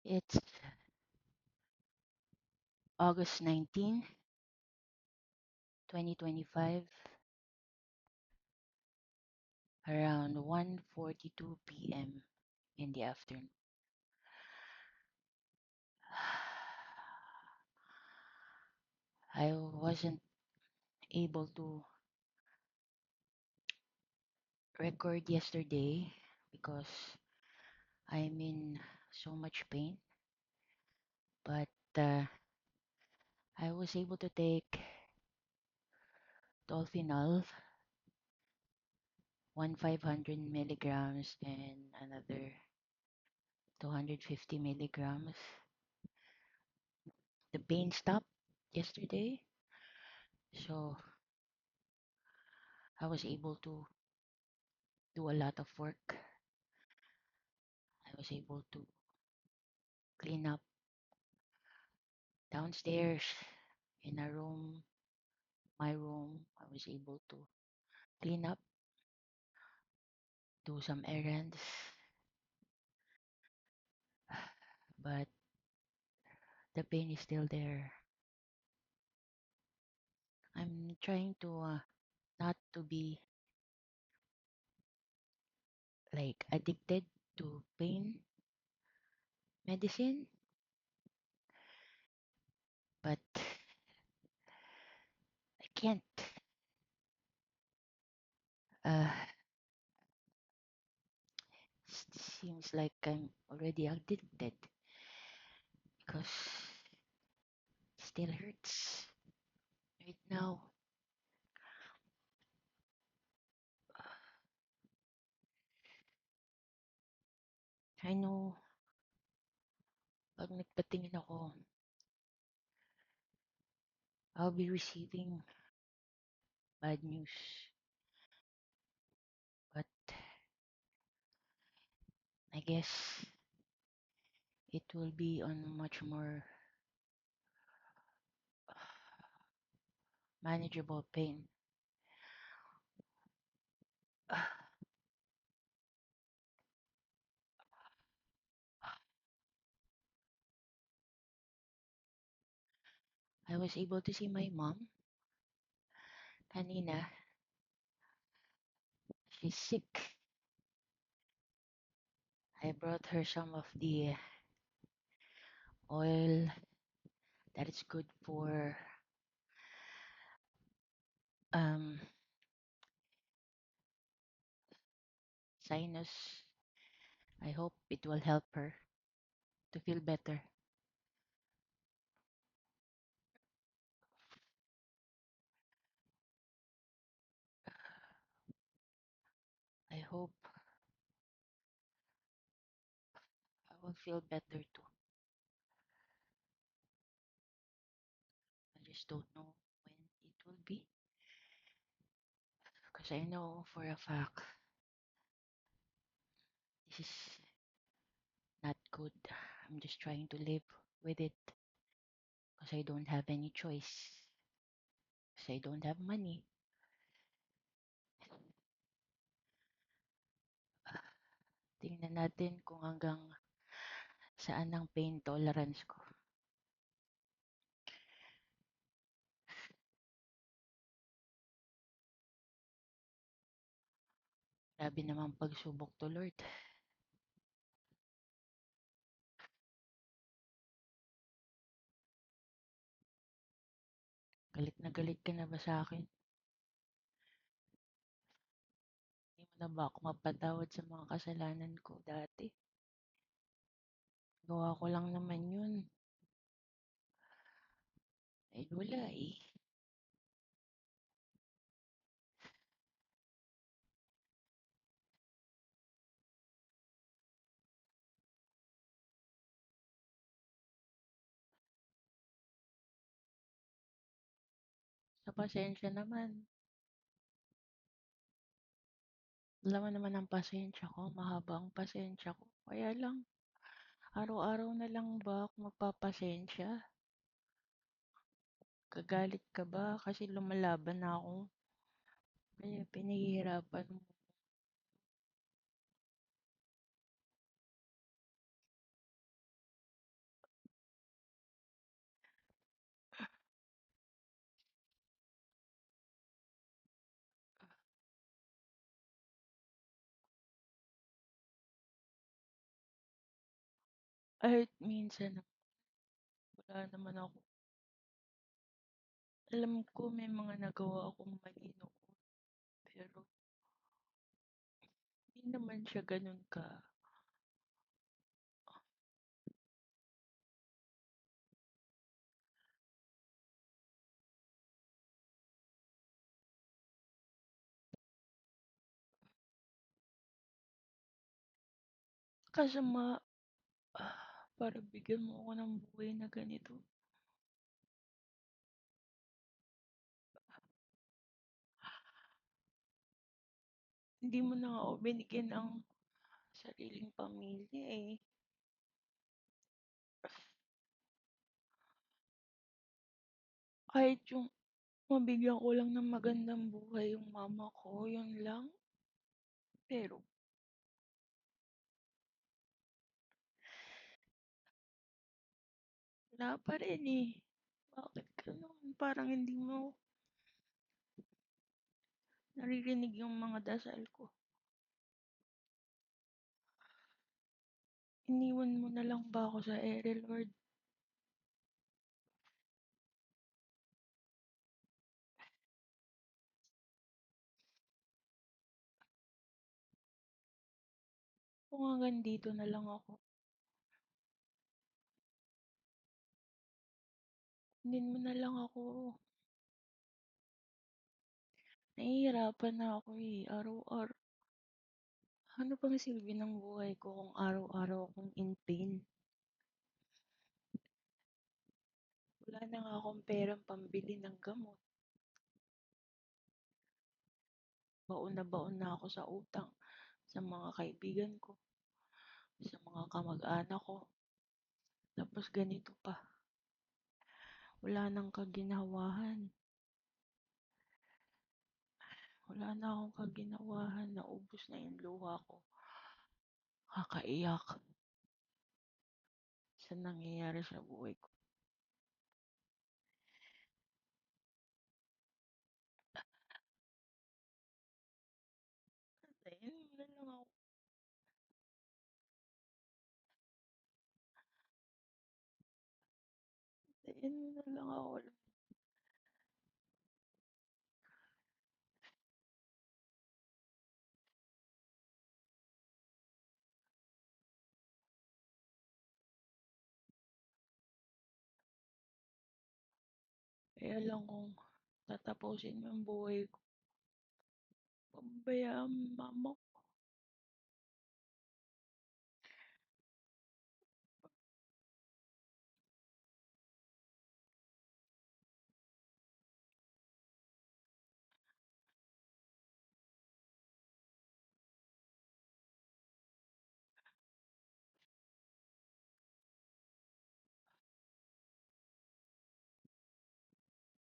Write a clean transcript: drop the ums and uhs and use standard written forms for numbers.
It's August 19, 2025, around 1:42 p.m. in the afternoon. I wasn't able to record yesterday because I'm in so much pain, but I was able to take Dolphinol, 500 milligrams, and another 250 milligrams. The pain stopped yesterday, so I was able to do a lot of work. I was able to clean up downstairs in a room, my room. I was able to clean up, do some errands, but the pain is still there. I'm trying to not to be like addicted to pain medicine, but I can't. Uh, Seems like I'm already addicted because it still hurts right now. I know pag nagpatingin ako, I'll be receiving bad news, but I guess it will be on much more manageable pain. I was able to see my mom kanina. She's sick. I brought her some of the oil that is good for um sinus. I hope it will help her to feel better. I hope I will feel better too. I just don't know when it will be because I know for a fact this is not good. I'm just trying to live with it because I don't have any choice. Because I don't have money. Tingnan natin kung hanggang saan ang pain tolerance ko. Grabe namang pagsubok to, Lord. Galit ka na ba sa akin? Hindi mo na ba ako mapatawad sa mga kasalanan ko dati? Gawa ko lang naman yun. Eh, wala eh. Sa pasensya naman. Alam mo naman ang pasensya ko. Mahaba ang pasensya ko. Kaya lang, araw-araw na lang ba ako magpapasensya? Kagalit ka ba? Kasi lumalaban na ako. Kaya pinahihirapan mo. Kahit minsan wala naman ako. Alam ko may mga nagawa akong mali noon, pero hindi naman siya gano'n ka. Kasama, para bigyan mo ako ng buhay na ganito. Hindi mo na nga ako binigyan ng sariling pamilya eh. Kahit yung mabigyan ko lang ng magandang buhay yung mama ko, yun lang. Pero wala pa rin eh. Bakit ganun? Parang hindi mo naririnig yung mga dasal ko. Iniwan mo na lang ba ako sa ere, Lord? Kung hanggang dito na lang ako. Kunin mo na lang ako. Nahihirapan na ako eh. Araw-araw. Ano pang silbi ng buhay ko kung araw-araw akong in pain? Wala na nga akong perang pambili ng gamot. Baon na baon na ako sa utang sa mga kaibigan ko, sa mga kamag-anak ko. Tapos ganito pa. Wala nang kaginawahan. Wala na akong kaginawahan. Naubos na yung luha ko. Kakaiyak sa nangyayari sa buhay ko. Tayin mo na lang ako. Tayin mo na lang ako. Kaya lang kung tatapusin mo yung buhay ko. Pabayaan mama